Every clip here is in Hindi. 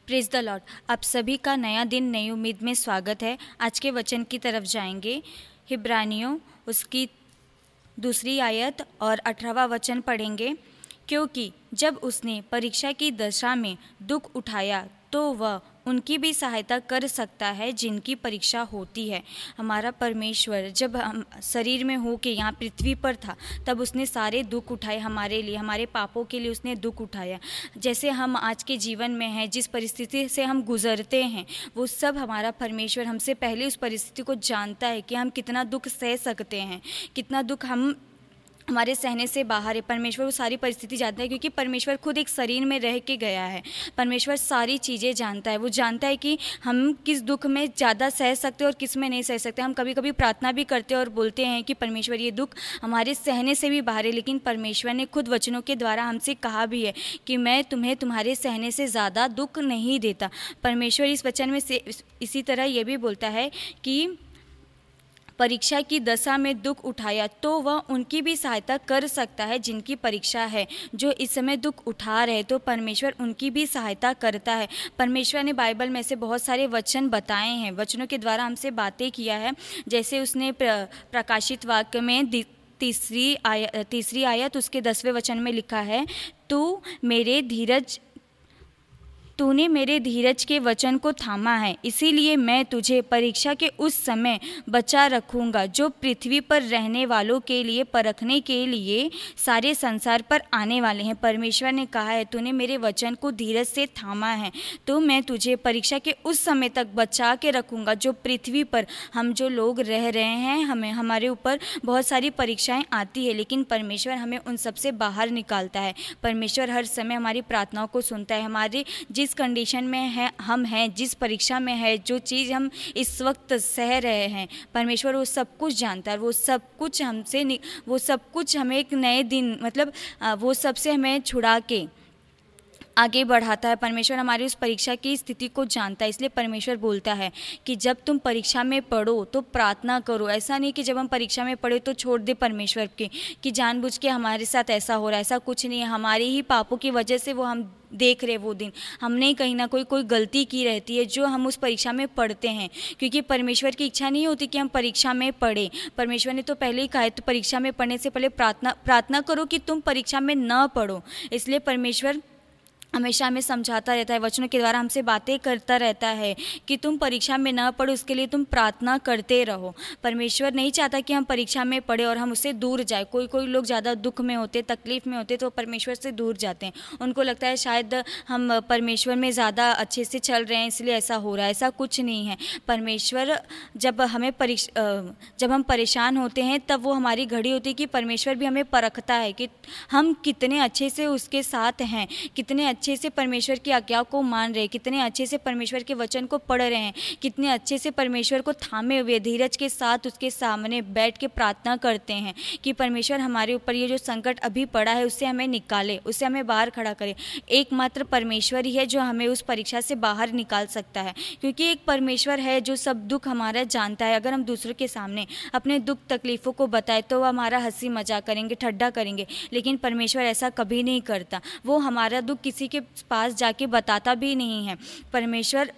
Praise the Lord. आप सभी का नया दिन नई उम्मीद में स्वागत है। आज के वचन की तरफ जाएंगे। हिब्रानियों उसकी 2 आयत और 18वां वचन पढ़ेंगे। क्योंकि जब उसने परीक्षा की दशा में दुख उठाया तो वह उनकी भी सहायता कर सकता है जिनकी परीक्षा होती है। हमारा परमेश्वर जब हम शरीर में हो के यहाँ पृथ्वी पर था तब उसने सारे दुख उठाए हमारे लिए, हमारे पापों के लिए उसने दुख उठाया। जैसे हम आज के जीवन में हैं, जिस परिस्थिति से हम गुजरते हैं, वो सब हमारा परमेश्वर हमसे पहले उस परिस्थिति को जानता है कि हम कितना दुख सह सकते हैं, कितना दुख हमारे सहने से बाहर है। परमेश्वर वो सारी परिस्थिति जानता है, क्योंकि परमेश्वर खुद एक शरीर में रह के गया है। परमेश्वर सारी चीज़ें जानता है। वो जानता है कि हम किस दुख में ज़्यादा सह सकते हैं और किस में नहीं सह सकते। हम कभी कभी प्रार्थना भी करते हैं और बोलते हैं कि परमेश्वर ये दुख हमारे सहने से भी बाहर है, लेकिन परमेश्वर ने खुद वचनों के द्वारा हमसे कहा भी है कि मैं तुम्हें तुम्हारे सहने से ज़्यादा दुख नहीं देता। परमेश्वर इस वचन में से इसी तरह ये भी बोलता है कि परीक्षा की दशा में दुख उठाया तो वह उनकी भी सहायता कर सकता है जिनकी परीक्षा है। जो इस समय दुख उठा रहे तो परमेश्वर उनकी भी सहायता करता है। परमेश्वर ने बाइबल में से बहुत सारे वचन बताए हैं, वचनों के द्वारा हमसे बातें किया है। जैसे उसने प्रकाशित वाक्य में तीसरी आयत उसके 10वें वचन में लिखा है, तूने मेरे धीरज के वचन को थामा है, इसीलिए मैं तुझे परीक्षा के उस समय बचा रखूंगा जो पृथ्वी पर रहने वालों के लिए परखने के लिए सारे संसार पर आने वाले हैं। परमेश्वर ने कहा है तूने मेरे वचन को धीरज से थामा है तो मैं तुझे परीक्षा के उस समय तक बचा के रखूंगा जो पृथ्वी पर हम जो लोग रह रहे हैं, हमारे ऊपर बहुत सारी परीक्षाएं आती है, लेकिन परमेश्वर हमें उन सब से बाहर निकालता है। परमेश्वर हर समय हमारी प्रार्थनाओं को सुनता है। हमारे जिस कंडीशन में है हम हैं, जिस परीक्षा में है, जो चीज़ हम इस वक्त सह रहे हैं, परमेश्वर वो सब कुछ जानता है। वो सब कुछ हमें एक नए दिन वो सब से हमें छुड़ा के आगे बढ़ाता है। परमेश्वर हमारी उस परीक्षा की स्थिति को जानता है, इसलिए परमेश्वर बोलता है कि जब तुम परीक्षा में पढ़ो तो प्रार्थना करो। ऐसा नहीं कि जब हम परीक्षा में पढ़े तो छोड़ दे परमेश्वर के कि जानबूझ के हमारे साथ ऐसा हो रहा है। ऐसा कुछ नहीं है। हमारे ही पापों की वजह से वो हम देख रहे वो दिन, हमने कहीं ना कोई गलती की रहती है जो हम उस परीक्षा में पढ़ते हैं, क्योंकि परमेश्वर की इच्छा नहीं होती कि हम परीक्षा में पढ़े। परमेश्वर ने तो पहले ही कहा है तो परीक्षा में पढ़ने से पहले प्रार्थना करो कि तुम परीक्षा में न पढ़ो। इसलिए परमेश्वर हमेशा हमें समझाता रहता है, वचनों के द्वारा हमसे बातें करता रहता है कि तुम परीक्षा में न पढ़ो, उसके लिए तुम प्रार्थना करते रहो। परमेश्वर नहीं चाहता कि हम परीक्षा में पढ़े और हम उससे दूर जाए। कोई लोग ज़्यादा दुख में होते, तकलीफ़ में होते तो परमेश्वर से दूर जाते हैं। उनको लगता है शायद हम परमेश्वर में ज़्यादा अच्छे से चल रहे हैं इसलिए ऐसा हो रहा है। ऐसा कुछ नहीं है। परमेश्वर जब हम परेशान होते हैं तब वो हमारी घड़ी होती है कि परमेश्वर भी हमें परखता है कि हम कितने अच्छे से उसके साथ हैं, कितने अच्छे से परमेश्वर की आज्ञा को मान रहे, कितने अच्छे से परमेश्वर के वचन को पढ़ रहे हैं, कितने अच्छे से परमेश्वर को थामे हुए धीरज के साथ उसके सामने बैठ के प्रार्थना करते हैं कि परमेश्वर हमारे ऊपर ये जो संकट अभी पड़ा है उससे हमें निकाले, उससे हमें बाहर खड़ा करे। एकमात्र परमेश्वर ही है जो हमें उस परीक्षा से बाहर निकाल सकता है, क्योंकि एक परमेश्वर है जो सब दुख हमारा जानता है। अगर हम दूसरों के सामने अपने दुख तकलीफ़ों को बताएं तो वो हमारा हंसी मजाक करेंगे, ठट्ठा करेंगे, लेकिन परमेश्वर ऐसा कभी नहीं करता। वो हमारा दुख किसी के पास जाके बताता भी नहीं है। परमेश्वर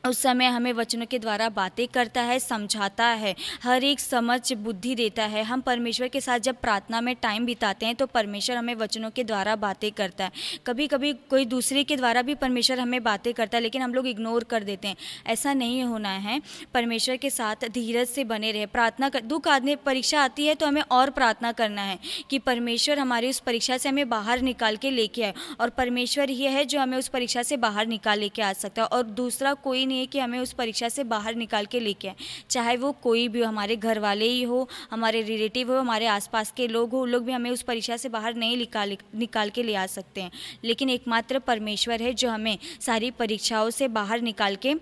उस समय हमें वचनों के द्वारा बातें करता है, समझाता है, हर एक समझ बुद्धि देता है। हम परमेश्वर के साथ जब प्रार्थना में टाइम बिताते हैं तो परमेश्वर हमें वचनों के द्वारा बातें करता है। कभी कभी कोई दूसरे के द्वारा भी परमेश्वर हमें बातें करता है, लेकिन हम लोग इग्नोर कर देते हैं। ऐसा नहीं होना है। परमेश्वर के साथ धीरज से बने रहे, प्रार्थना कर। दुख आने परीक्षा आती है तो हमें और प्रार्थना करना है कि परमेश्वर हमारी उस परीक्षा से हमें बाहर निकाल के लेके आए, और परमेश्वर ही है जो हमें उस परीक्षा से बाहर निकाल लेके आ सकता है, और दूसरा कोई नहीं है कि हमें उस परीक्षा से बाहर निकाल के लेके आए। चाहे वो कोई भी हो, हमारे घर वाले ही हो, हमारे रिलेटिव हो, हमारे आसपास के लोग हो, लोग भी हमें उस परीक्षा से बाहर नहीं निकाल के ले आ सकते हैं, लेकिन एकमात्र परमेश्वर है जो हमें सारी परीक्षाओं से बाहर निकाल के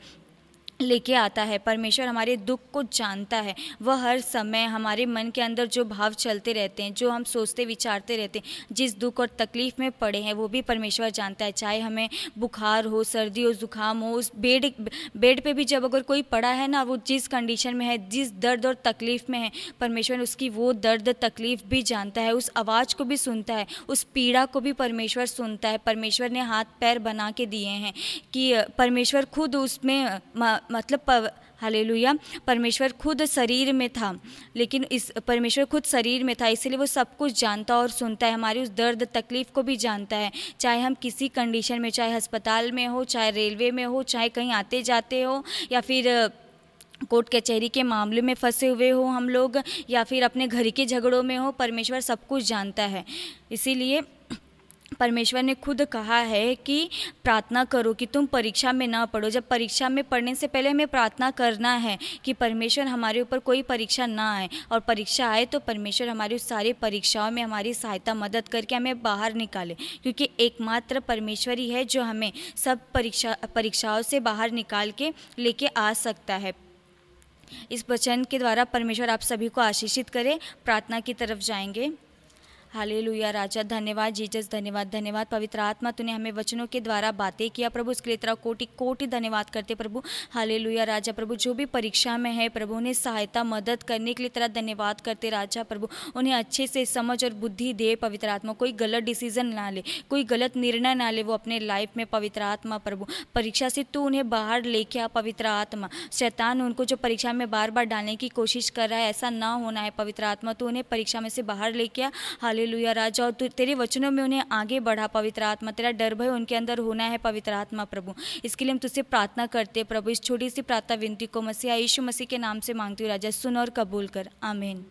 लेके आता है। परमेश्वर हमारे दुख को जानता है। वह हर समय हमारे मन के अंदर जो भाव चलते रहते हैं, जो हम सोचते विचारते रहते हैं, जिस दुख और तकलीफ़ में पड़े हैं, वो भी परमेश्वर जानता है। चाहे हमें बुखार हो, सर्दी हो, ज़ुकाम हो, उस बेड पे भी जब अगर कोई पड़ा है ना, वो जिस कंडीशन में है, जिस दर्द और तकलीफ़ में है, परमेश्वर उसकी वो दर्द तकलीफ़ भी जानता है, उस आवाज़ को भी सुनता है, उस पीड़ा को भी परमेश्वर सुनता है। परमेश्वर ने हाथ पैर बना के दिए हैं कि परमेश्वर खुद उसमें मतलब हालेलुया, परमेश्वर खुद शरीर में था, लेकिन इस परमेश्वर खुद शरीर में था, इसलिए वो सब कुछ जानता और सुनता है। हमारी उस दर्द तकलीफ़ को भी जानता है। चाहे हम किसी कंडीशन में, चाहे अस्पताल में हो, चाहे रेलवे में हो, चाहे कहीं आते जाते हो, या फिर कोर्ट कचहरी के मामले में फंसे हुए हो हम लोग, या फिर अपने घर के झगड़ों में हो, परमेश्वर सब कुछ जानता है। इसीलिए परमेश्वर ने खुद कहा है कि प्रार्थना करो कि तुम परीक्षा में ना पड़ो। जब परीक्षा में पढ़ने से पहले हमें प्रार्थना करना है कि परमेश्वर हमारे ऊपर कोई परीक्षा ना आए, और परीक्षा आए तो परमेश्वर हमारी उस सारी परीक्षाओं में हमारी सहायता मदद करके हमें बाहर निकाले, क्योंकि एकमात्र परमेश्वर ही है जो हमें सब परीक्षाओं से बाहर निकाल के लेके आ सकता है। इस वचन के द्वारा परमेश्वर आप सभी को आशीषित करे। प्रार्थना की तरफ जाएंगे। हालेलुया राजा, धन्यवाद जीसस, धन्यवाद धन्यवाद पवित्र आत्मा, तूने हमें वचनों के द्वारा बातें किया प्रभु, उसके लिए तेरा कोटि कोटि धन्यवाद करते प्रभु। हालेलुया राजा प्रभु, जो भी परीक्षा में है प्रभु, उन्हें सहायता मदद करने के लिए तेरा धन्यवाद करते राजा प्रभु। उन्हें अच्छे से समझ और बुद्धि दे पवित्र आत्मा, कोई गलत डिसीजन ना ले, कोई गलत निर्णय ना ले वो अपने लाइफ में पवित्र आत्मा प्रभु। परीक्षा से तू उन्हें बाहर लेके आ पवित्र आत्मा। शैतान उनको जो परीक्षा में बार बार डालने की कोशिश कर रहा है, ऐसा ना होना है पवित्र आत्मा। तू उन्हें परीक्षा में से बाहर लेके आ। हालेलुया राजा, और तू तेरे वचनों में उन्हें आगे बढ़ा पवित्र आत्मा। तेरा डर भय उनके अंदर होना है पवित्र आत्मा प्रभु। इसके लिए हम तुझसे प्रार्थना करते हैं प्रभु। इस छोटी सी प्रार्थना विनती को मसीहा यीशु मसीह के नाम से मांगती हूँ राजा, सुन और कबूल कर। आमीन।